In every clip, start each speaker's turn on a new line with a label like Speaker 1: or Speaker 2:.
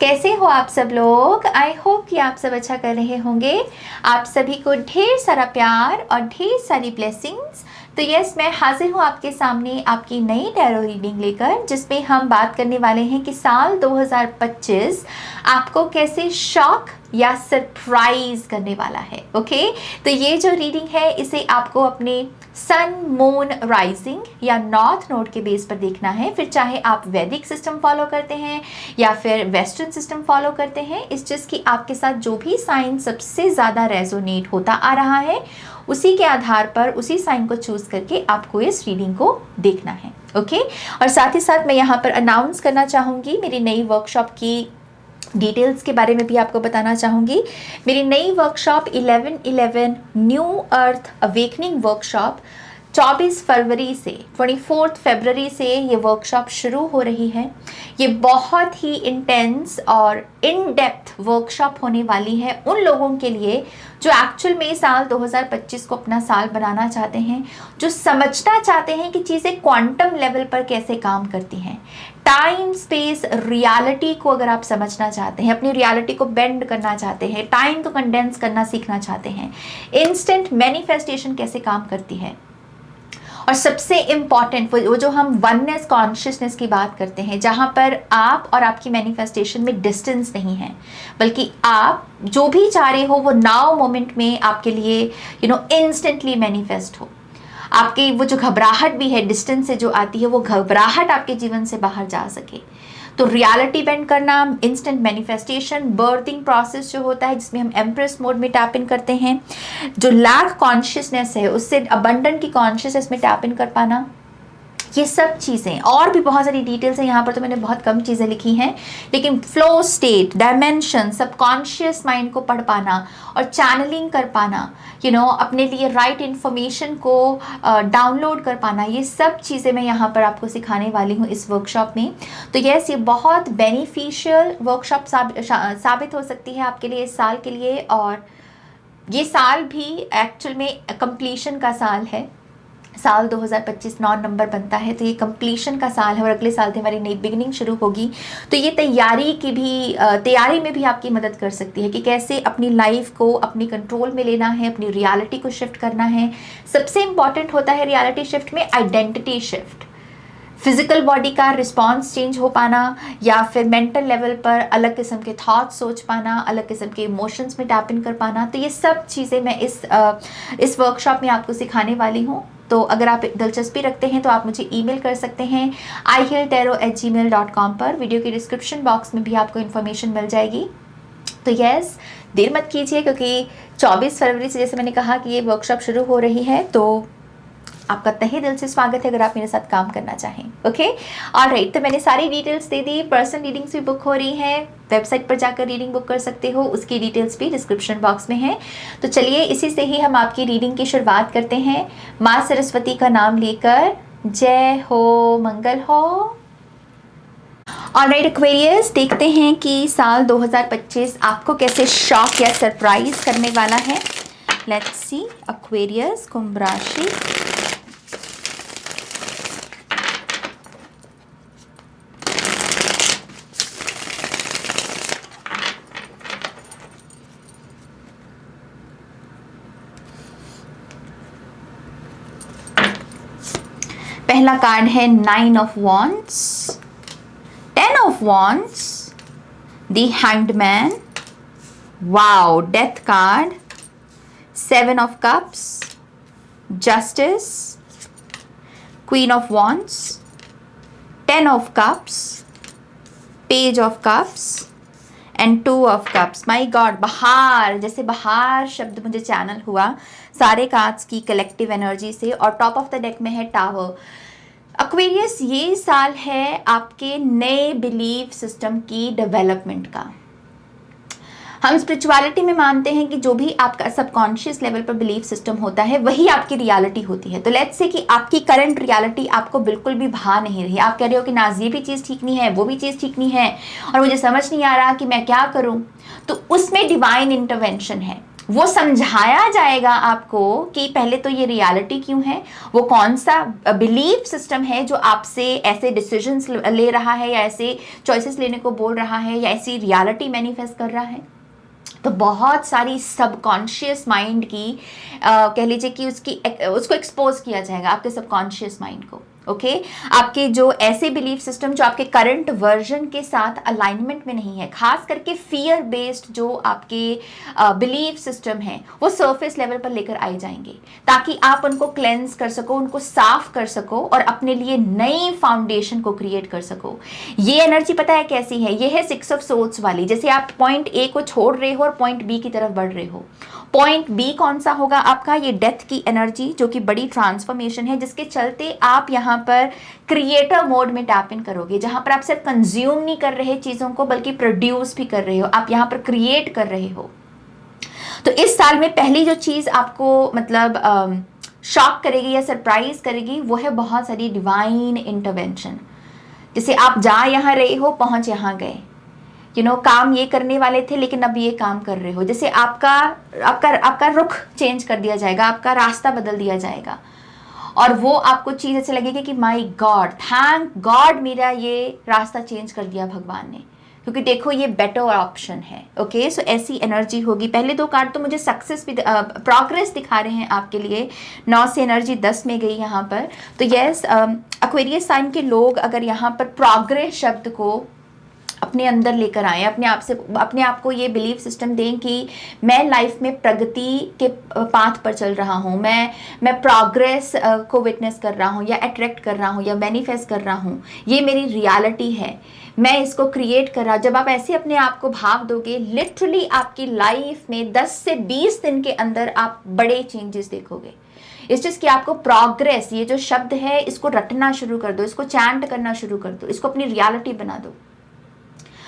Speaker 1: कैसे हो आप सब लोग? आई होप कि आप सब अच्छा कर रहे होंगे। आप सभी को ढेर सारा प्यार और ढेर सारी ब्लेसिंग्स। तो यस, मैं हाजिर हूँ आपके सामने आपकी नई टैरो रीडिंग लेकर, जिसमें हम बात करने वाले हैं कि साल 2025 आपको कैसे शॉक या सरप्राइज करने वाला है। ओके, तो ये जो रीडिंग है इसे आपको अपने सन मून राइजिंग या नॉर्थ नोड के बेस पर देखना है। फिर चाहे आप वैदिक सिस्टम फॉलो करते हैं या फिर वेस्टर्न सिस्टम फॉलो करते हैं, इस चीज़ की आपके साथ जो भी साइन सबसे ज़्यादा रेजोनेट होता आ रहा है उसी के आधार पर उसी साइन को चूज करके आपको इस रीडिंग को देखना है। ओके, और साथ ही साथ मैं यहाँ पर अनाउंस करना चाहूँगी मेरी नई वर्कशॉप की डिटेल्स के बारे में भी आपको बताना चाहूँगी। मेरी नई वर्कशॉप 11/11 न्यू अर्थ अवेकनिंग वर्कशॉप 24 फरवरी से 24 फरवरी से ये वर्कशॉप शुरू हो रही है। ये बहुत ही इंटेंस और इन डेप्थ वर्कशॉप होने वाली है उन लोगों के लिए जो एक्चुअल में साल 2025 को अपना साल बनाना चाहते हैं, जो समझना चाहते हैं कि चीज़ें क्वांटम लेवल पर कैसे काम करती हैं। टाइम स्पेस रियलिटी को अगर आप समझना चाहते हैं, अपनी रियलिटी को बेंड करना चाहते हैं, टाइम को कंडेंस करना सीखना चाहते हैं, इंस्टेंट मैनिफेस्टेशन कैसे काम करती है, और सबसे इम्पॉर्टेंट वो जो हम वननेस कॉन्शियसनेस की बात करते हैं, जहाँ पर आप और आपकी मैनिफेस्टेशन में डिस्टेंस नहीं है, बल्कि आप जो भी चाह रहे हो वो नाउ मोमेंट में आपके लिए इंस्टेंटली मैनिफेस्ट हो। आपकी वो जो घबराहट भी है डिस्टेंस से जो आती है, वो घबराहट आपके जीवन से बाहर जा सके। तो रियलिटी बेंड करना, इंस्टेंट मैनिफेस्टेशन, बर्थिंग प्रोसेस जो होता है जिसमें हम एम्प्रेस मोड में टैप इन करते हैं, जो लैक कॉन्शियसनेस है उससे अबंडेंट की कॉन्शियसनेस में टैप इन कर पाना, ये सब चीज़ें और भी बहुत सारी डिटेल्स हैं। यहाँ पर तो मैंने बहुत कम चीज़ें लिखी हैं, लेकिन flow state, dimension, subconscious mind को पढ़ पाना और चैनलिंग कर पाना, अपने लिए राइट इन्फॉर्मेशन को डाउनलोड कर पाना, ये सब चीज़ें मैं यहाँ पर आपको सिखाने वाली हूँ इस वर्कशॉप में। तो यस, ये बहुत बेनिफिशियल वर्कशॉप साबित हो सकती है आपके लिए इस साल के लिए। और ये साल भी एक्चुअल में कंप्लीशन का साल है। साल 2025 9 नंबर बनता है, तो ये कंप्लीशन का साल है और अगले साल से हमारी नई बिगिनिंग शुरू होगी। तो ये तैयारी में भी आपकी मदद कर सकती है कि कैसे अपनी लाइफ को अपनी कंट्रोल में लेना है, अपनी रियलिटी को शिफ्ट करना है। सबसे इंपॉर्टेंट होता है रियलिटी शिफ्ट में आइडेंटिटी शिफ्ट, फिजिकल बॉडी का रिस्पॉन्स चेंज हो पाना, या फिर मेंटल लेवल पर अलग किस्म के थॉट्स सोच पाना, अलग किस्म के इमोशंस में टैप इन कर पाना। तो ये सब चीज़ें मैं इस वर्कशॉप में आपको सिखाने वाली हूँ। तो अगर आप दिलचस्पी रखते हैं तो आप मुझे ईमेल कर सकते हैं ihealtarot@gmail.com पर। वीडियो के डिस्क्रिप्शन बॉक्स में भी आपको इन्फॉर्मेशन मिल जाएगी। तो यस, देर मत कीजिए, क्योंकि 24 फरवरी से जैसे मैंने कहा कि ये वर्कशॉप शुरू हो रही है, तो आपका तहे दिल से स्वागत है अगर आप मेरे साथ काम करना चाहें। ओके, ऑलराइट, तो मैंने सारी डिटेल्स दे दी। पर्सनल रीडिंग्स भी बुक हो रही हैं, वेबसाइट पर जाकर रीडिंग बुक कर सकते हो, उसकी डिटेल्स भी डिस्क्रिप्शन बॉक्स में है। तो चलिए इसी से ही हम आपकी रीडिंग की शुरुआत करते हैं, माँ सरस्वती का नाम लेकर। जय हो, मंगल हो। ऑलराइट एक्वेरियस, देखते हैं कि साल 2025 आपको कैसे शॉक या सरप्राइज करने वाला है। लेट्स सी एक्वेरियस, कुंभ राशि। पहला कार्ड है 9 of wands, 10 of wands, the hanged man, wow, death card, 7 of cups, justice, queen of wands, 10 of cups, page of cups and 2 of cups. My God, बहार, जैसे बहार शब्द मुझे चैनल हुआ सारे कार्ड्स की कलेक्टिव एनर्जी से। और टॉप ऑफ द डेक में है टावर। एक्वेरियस, ये साल है आपके नए बिलीफ सिस्टम की डेवलपमेंट का। हम स्पिरिचुअलिटी में मानते हैं कि जो भी आपका सबकॉन्शियस लेवल पर बिलीफ सिस्टम होता है वही आपकी रियलिटी होती है। तो लेट्स से कि आपकी करंट रियलिटी आपको बिल्कुल भी भा नहीं रही, आप कह रहे हो कि नाज ये भी चीज़ ठीक नहीं है, वो भी चीज़ ठीक नहीं है, और मुझे समझ नहीं आ रहा कि मैं क्या करूं। तो उसमें डिवाइन इंटरवेंशन है। वो समझाया जाएगा आपको कि पहले तो ये रियलिटी क्यों है, वो कौन सा बिलीफ सिस्टम है जो आपसे ऐसे डिसीजंस ले रहा है या ऐसे चॉइसेस लेने को बोल रहा है या ऐसी रियलिटी मैनिफेस्ट कर रहा है। तो बहुत सारी सबकॉन्शियस माइंड की कह लीजिए कि उसको एक्सपोज किया जाएगा, आपके सबकॉन्शियस माइंड को। ओके आपके जो ऐसे बिलीफ सिस्टम जो आपके करंट वर्जन के साथ अलाइनमेंट में नहीं है, खास करके फियर बेस्ड जो आपके बिलीफ सिस्टम है, वो सरफेस लेवल पर लेकर आए जाएंगे ताकि आप उनको क्लेंस कर सको, उनको साफ कर सको और अपने लिए नई फाउंडेशन को क्रिएट कर सको। ये एनर्जी पता है कैसी है? ये है 6 ऑफ सोर्स वाली। जैसे आप पॉइंट ए को छोड़ रहे हो और पॉइंट बी की तरफ बढ़ रहे हो। पॉइंट बी कौन सा होगा आपका? ये डेथ की एनर्जी, जो कि बड़ी ट्रांसफॉर्मेशन है, जिसके चलते आप यहाँ पर क्रिएटर मोड में टैप इन करोगे, जहां पर आप सिर्फ कंज्यूम नहीं कर रहे चीजों को बल्कि प्रोड्यूस भी कर रहे हो, आप यहाँ पर क्रिएट कर रहे हो। तो इस साल में पहली जो चीज आपको मतलब शॉक करेगी या सरप्राइज करेगी वो है बहुत सारी डिवाइन इंटरवेंशन। जैसे आप जा यहाँ रहे हो, पहुंच यहाँ गए, काम ये करने वाले थे लेकिन अब ये काम कर रहे हो। जैसे आपका रुख चेंज कर दिया जाएगा, आपका रास्ता बदल दिया जाएगा और वो आपको चीज़ ऐसे लगेगी कि माय गॉड, थैंक गॉड मेरा ये रास्ता चेंज कर दिया भगवान ने, क्योंकि देखो ये बेटर ऑप्शन है। ओके सो ऐसी एनर्जी होगी। पहले 2 कार्ड तो मुझे सक्सेस भी प्रोग्रेस दिखा रहे हैं आपके लिए। 9 से एनर्जी 10 में गई यहाँ पर। तो यस, एक्वेरियस साइन के लोग अगर यहाँ पर प्रोग्रेस शब्द को अपने अंदर लेकर आए, अपने आप को ये बिलीफ सिस्टम दें कि मैं लाइफ में प्रगति के पाथ पर चल रहा हूँ, मैं प्रोग्रेस को विटनेस कर रहा हूँ या अट्रैक्ट कर रहा हूँ या मैनिफेस्ट कर रहा हूँ, ये मेरी रियलिटी है, मैं इसको क्रिएट कर रहा हूँ। जब आप ऐसे अपने आप को भाव दोगे, लिटरली आपकी लाइफ में 10 से 20 दिन के अंदर आप बड़े चेंजेस देखोगे। इस चीज़ की आपको प्रोग्रेस, ये जो शब्द है, इसको रटना शुरू कर दो, इसको चैंट करना शुरू कर दो, इसको अपनी रियलिटी बना दो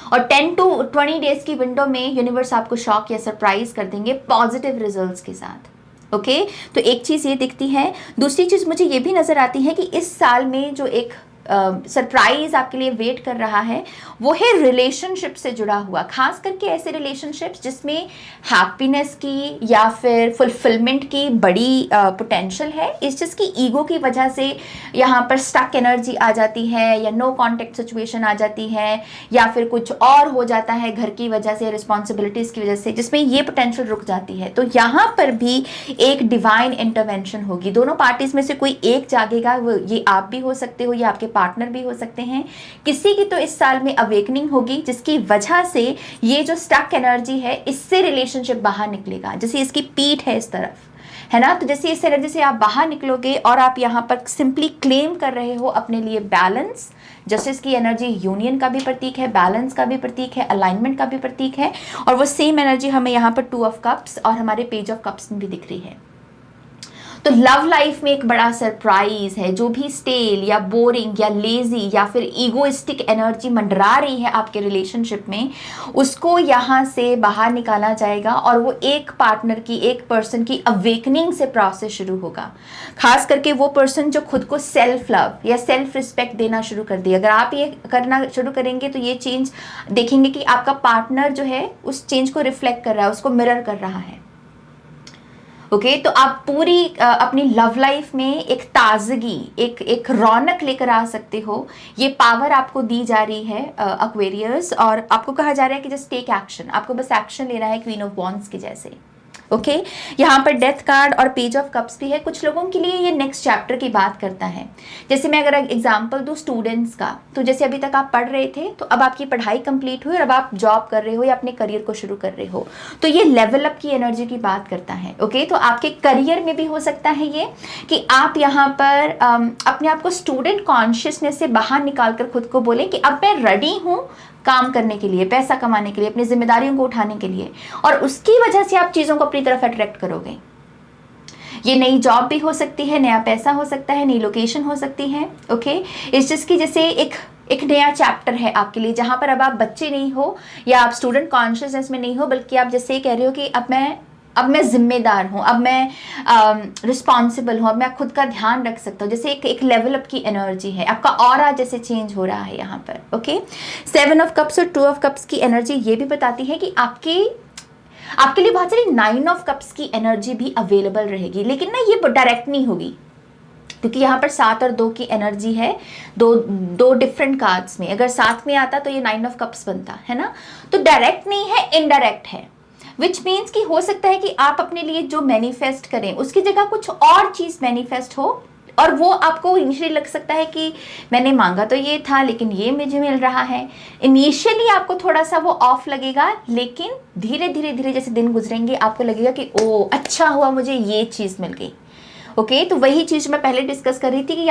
Speaker 1: और 10 to 20 डेज की विंडो में यूनिवर्स आपको शॉक या सरप्राइज कर देंगे पॉजिटिव रिजल्ट्स के साथ। ओके तो एक चीज़ ये दिखती है। दूसरी चीज़ मुझे ये भी नज़र आती है कि इस साल में जो एक सरप्राइज आपके लिए वेट कर रहा है वो है रिलेशनशिप से जुड़ा हुआ, खास करके ऐसे रिलेशनशिप्स जिसमें हैप्पीनेस की या फिर फुलफिलमेंट की बड़ी पोटेंशियल है। इस चीज़ की ईगो की वजह से यहाँ पर स्टक एनर्जी आ जाती है या नो कॉन्टेक्ट सिचुएशन आ जाती है या फिर कुछ और हो जाता है घर की वजह से, रिस्पॉन्सिबिलिटीज़ की वजह से, जिसमें ये पोटेंशियल रुक जाती है। तो यहाँ पर भी एक डिवाइन इंटरवेंशन होगी। दोनों पार्टीज में से कोई एक जागेगा, वो ये आप भी हो सकते हो या आपके पार्टनर भी हो सकते हैं। किसी की तो इस साल में अवेकनिंग होगी जिसकी वजह से ये जो स्टक एनर्जी है इससे रिलेशनशिप बाहर निकलेगा। जैसे इसकी पीठ है इस तरफ, है ना, तो जैसे इस एनर्जी से आप बाहर निकलोगे और आप यहाँ पर सिंपली क्लेम कर रहे हो अपने लिए बैलेंस। जस्टिस की एनर्जी यूनियन का भी प्रतीक है, बैलेंस का भी प्रतीक है, अलाइनमेंट का भी प्रतीक है और वो सेम एनर्जी हमें यहाँ पर 2 ऑफ कप्स और हमारे पेज ऑफ कप्स में भी दिख रही है। तो लव लाइफ में एक बड़ा सरप्राइज है। जो भी स्टेल या बोरिंग या लेजी या फिर ईगोइस्टिक एनर्जी मंडरा रही है आपके रिलेशनशिप में, उसको यहाँ से बाहर निकाला जाएगा और वो एक पार्टनर की, एक पर्सन की अवेकनिंग से प्रोसेस शुरू होगा। खास करके वो पर्सन जो खुद को सेल्फ लव या सेल्फ रिस्पेक्ट देना शुरू कर दिया। अगर आप ये करना शुरू करेंगे तो ये चेंज देखेंगे कि आपका पार्टनर जो है उस चेंज को रिफ्लेक्ट कर रहा है, उसको मिरर कर रहा है। ओके तो आप पूरी अपनी लव लाइफ में एक ताजगी, एक रौनक लेकर आ सकते हो। ये पावर आपको दी जा रही है एक्वेरियस, और आपको कहा जा रहा है कि जस्ट टेक एक्शन, आपको बस एक्शन लेना है क्वीन ऑफ वॉन्ड्स के जैसे। ओके यहाँ पर डेथ कार्ड और पेज ऑफ कप्स भी है। कुछ लोगों के लिए ये नेक्स्ट चैप्टर की बात करता है। जैसे मैं अगर एग्जांपल दूँ स्टूडेंट्स का, तो जैसे अभी तक आप पढ़ रहे थे तो अब आपकी पढ़ाई कंप्लीट हुई और अब आप जॉब कर रहे हो या अपने करियर को शुरू कर रहे हो, तो ये लेवल अप की एनर्जी की बात करता है। ओके तो आपके करियर में भी हो सकता है ये कि आप यहाँ पर अपने आप को स्टूडेंट कॉन्शियसनेस से बाहर निकाल कर खुद को बोलें कि अब मैं रेडी हूँ काम करने के लिए, पैसा कमाने के लिए, अपनी जिम्मेदारियों को उठाने के लिए, और उसकी वजह से आप चीज़ों को अपनी तरफ अट्रैक्ट करोगे। ये नई जॉब भी हो सकती है, नया पैसा हो सकता है, नई लोकेशन हो सकती है। ओके इस चीज़ की जैसे एक नया चैप्टर है आपके लिए, जहाँ पर अब आप बच्चे नहीं हो या आप स्टूडेंट कॉन्शियसनेस में नहीं हो, बल्कि आप जैसे कह रहे हो कि अब मैं जिम्मेदार हूँ, अब मैं रिस्पॉन्सिबल हूँ, अब मैं खुद का ध्यान रख सकता हूँ। जैसे एक लेवल अप की एनर्जी है, आपका ऑरा जैसे चेंज हो रहा है यहाँ पर। ओके 7 ऑफ कप्स और 2 ऑफ कप्स की एनर्जी ये भी बताती है कि आपके आपके लिए बहुत सारी 9 ऑफ कप्स की एनर्जी भी अवेलेबल रहेगी, लेकिन ना ये डायरेक्ट नहीं होगी, क्योंकि यहाँ पर 7 और 2 की एनर्जी है, दो डिफरेंट कार्ड्स में। अगर साथ में आता तो ये 9 ऑफ कप्स बनता है ना। तो डायरेक्ट नहीं है, इनडायरेक्ट है, विच मीन्स कि हो सकता है कि आप अपने लिए जो मैनिफेस्ट करें उसकी जगह कुछ और चीज मैनिफेस्ट हो, और वो आपको इनिशियली लग सकता है कि मैंने मांगा तो ये था लेकिन ये मुझे मिल रहा है। इनिशियली आपको थोड़ा सा वो ऑफ लगेगा, लेकिन धीरे धीरे धीरे जैसे दिन गुजरेंगे आपको लगेगा कि ओ अच्छा हुआ मुझे ये चीज़ मिल गई। ओके, तो वही चीज़ मैं पहले डिस्कस कर रही थी कि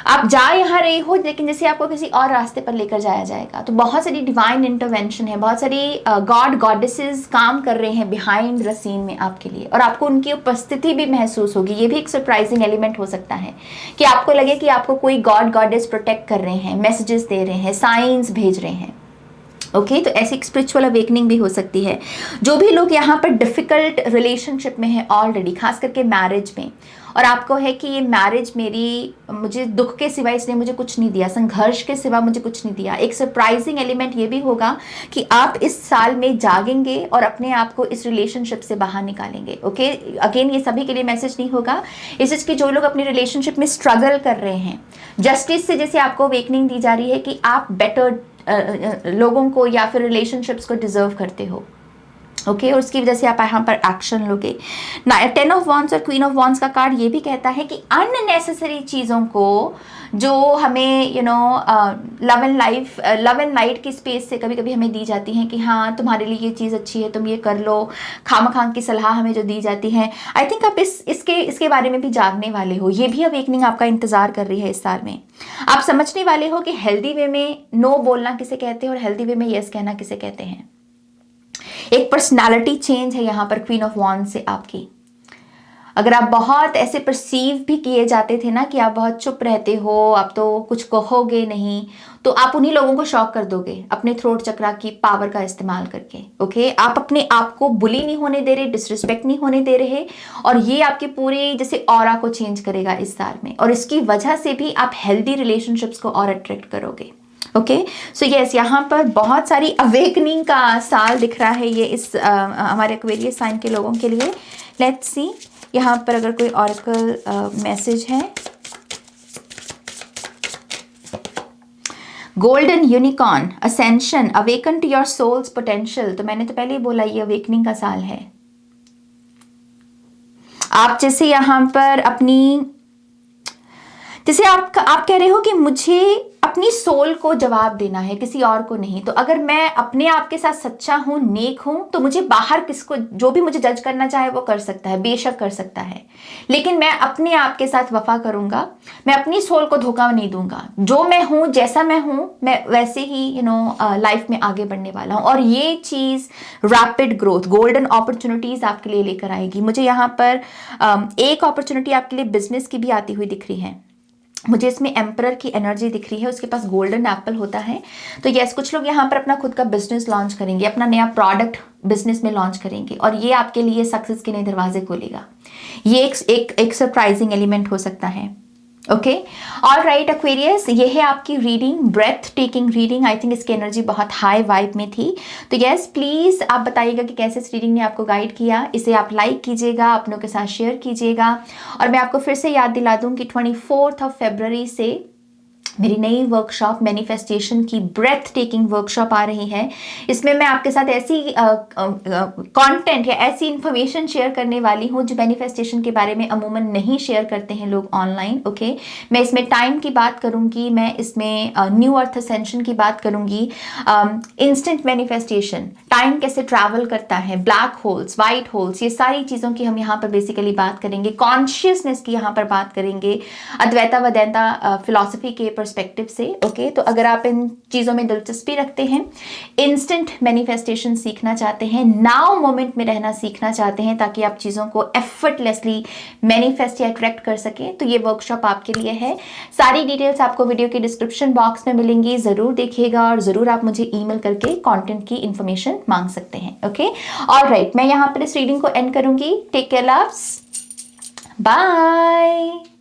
Speaker 1: आप जा यहाँ रहे हो, लेकिन जैसे आपको किसी और रास्ते पर लेकर जाया जाएगा। तो बहुत सारी डिवाइन इंटरवेंशन है, बहुत सारी गॉड गॉडेसेस काम कर रहे हैं बिहाइंड द सीन में आपके लिए, और आपको उनकी उपस्थिति भी महसूस होगी। ये भी एक सरप्राइजिंग एलिमेंट हो सकता है कि आपको लगे कि आपको कोई गॉड गॉडेस प्रोटेक्ट कर रहे हैं, मैसेजेस दे रहे हैं, साइंस भेज रहे हैं। ओके, तो ऐसी एक स्पिरिचुअल अवेकनिंग भी हो सकती है। जो भी लोग यहाँ पर डिफिकल्ट रिलेशनशिप में है ऑलरेडी, खास करके मैरिज में, और आपको है कि ये मैरिज मुझे दुख के सिवा इसने मुझे कुछ नहीं दिया, संघर्ष के सिवा मुझे कुछ नहीं दिया, एक सरप्राइजिंग एलिमेंट ये भी होगा कि आप इस साल में जागेंगे और अपने आप को इस रिलेशनशिप से बाहर निकालेंगे। ओके, अगेन ये सभी के लिए मैसेज नहीं होगा, इस चीज़ की जो लोग अपने रिलेशनशिप में स्ट्रगल कर रहे हैं, जस्टिस से जैसे आपको अवेकनिंग दी जा रही है कि आप बेटर लोगों को या फिर रिलेशनशिप्स को डिजर्व करते हो। ओके, और उसकी वजह से आप यहाँ पर एक्शन लोगे। 10 ऑफ वॉन्ड्स और क्वीन ऑफ वॉन्ड्स का कार्ड ये भी कहता है कि अननेसेसरी चीज़ों को जो हमें लव एंड लाइट की स्पेस से कभी कभी हमें दी जाती हैं कि हाँ तुम्हारे लिए ये चीज़ अच्छी है, तुम ये कर लो, खामखां की सलाह हमें जो दी जाती है, आई थिंक आप इसके बारे में भी जागने वाले हो। ये भी अवेकनिंग आपका इंतजार कर रही है इस साल में। आप समझने वाले हो कि हेल्दी वे में नो बोलना किसे कहते हैं और हेल्दी वे में यस कहना किसे कहते हैं। एक पर्सनालिटी चेंज है यहाँ पर क्वीन ऑफ वॉन्ड से आपकी। अगर आप बहुत ऐसे परसीव भी किए जाते थे ना कि आप बहुत चुप रहते हो, आप तो कुछ कहोगे नहीं, तो आप उन्हीं लोगों को शॉक कर दोगे अपने थ्रोट चक्रा की पावर का इस्तेमाल करके। ओके, आप अपने आप को बुली नहीं होने दे रहे, डिसरिस्पेक्ट नहीं होने दे रहे, और ये आपके पूरे जैसे ऑरा को चेंज करेगा इस साल में, और इसकी वजह से भी आप हेल्दी रिलेशनशिप्स को और अट्रैक्ट करोगे। ओके, सो यस, यहाँ पर बहुत सारी अवेकनिंग का साल दिख रहा है ये इस हमारे एक्वेरियस साइन के लोगों के लिए। लेट्स सी यहाँ पर अगर कोई ऑरेकल मैसेज है। Golden unicorn, ascension, awaken to your soul's potential. तो मैंने तो पहले ही बोला ये अवेकनिंग का साल है। आप जैसे यहाँ पर जैसे आप कह रहे हो कि मुझे अपनी सोल को जवाब देना है, किसी और को नहीं। तो अगर मैं अपने आप के साथ सच्चा हूं, नेक हूं, तो मुझे बाहर किसको जो भी मुझे जज करना चाहे वो कर सकता है, बेशक कर सकता है, लेकिन मैं अपने आप के साथ वफा करूंगा। मैं अपनी सोल को धोखा नहीं दूंगा। जो मैं हूं, जैसा मैं हूं, मैं वैसे ही लाइफ में आगे बढ़ने वाला हूं। और ये चीज रैपिड ग्रोथ, गोल्डन अपॉर्चुनिटीज आपके लिए लेकर आएगी। मुझे यहाँ पर एक अपॉर्चुनिटी आपके लिए बिजनेस की भी आती हुई दिख रही है। मुझे इसमें एम्परर की एनर्जी दिख रही है, उसके पास गोल्डन एप्पल होता है। तो यस, कुछ लोग यहाँ पर अपना खुद का बिजनेस लॉन्च करेंगे, अपना नया प्रोडक्ट बिजनेस में लॉन्च करेंगे, और ये आपके लिए सक्सेस के नए दरवाजे खोलेगा। ये एक सरप्राइजिंग एलिमेंट हो सकता है। ओके, ऑल राइट एक्वेरियस, ये है आपकी reading, breathtaking reading. I think इसकी एनर्जी बहुत हाई वाइब में थी। तो यस, प्लीज़ आप बताइएगा कि कैसे इस रीडिंग ने आपको गाइड किया। इसे आप लाइक कीजिएगा, अपनों के साथ शेयर कीजिएगा। और मैं आपको फिर से याद दिला दूं कि 24 फरवरी से मेरी नई वर्कशॉप मैनिफेस्टेशन की ब्रेथ टेकिंग वर्कशॉप आ रही है। इसमें मैं आपके साथ ऐसी कंटेंट या ऐसी इंफॉर्मेशन शेयर करने वाली हूँ जो मैनिफेस्टेशन के बारे में अमूमन नहीं शेयर करते हैं लोग ऑनलाइन। ओके, मैं इसमें टाइम की बात करूँगी, मैं इसमें न्यू अर्थ असेंशन की बात करूँगी, इंस्टेंट मैनिफेस्टेशन, टाइम कैसे ट्रैवल करता है, ब्लैक होल्स, वाइट होल्स, ये सारी चीज़ों की हम यहाँ पर बेसिकली बात करेंगे। कॉन्शियसनेस की यहाँ पर बात करेंगे, अद्वैता वेदांता फिलॉसफी के पर्सपेक्टिव से। ओके, तो अगर आप इन चीज़ों में दिलचस्पी रखते हैं, इंस्टेंट मैनिफेस्टेशन सीखना चाहते हैं, नाउ मोमेंट में रहना सीखना चाहते हैं ताकि आप चीज़ों को एफर्टलेसली मैनिफेस्ट या अट्रैक्ट कर सकें, तो ये वर्कशॉप आपके लिए है। सारी डिटेल्स आपको वीडियो के डिस्क्रिप्शन बॉक्स में मिलेंगी, ज़रूर देखिएगा और ज़रूर आप मुझे ईमेल करके कंटेंट की इन्फॉर्मेशन मांग सकते हैं। ओके, ऑल राइट, मैं यहाँ पर इस रीडिंग को एंड करूँगी। Take care, loves, bye.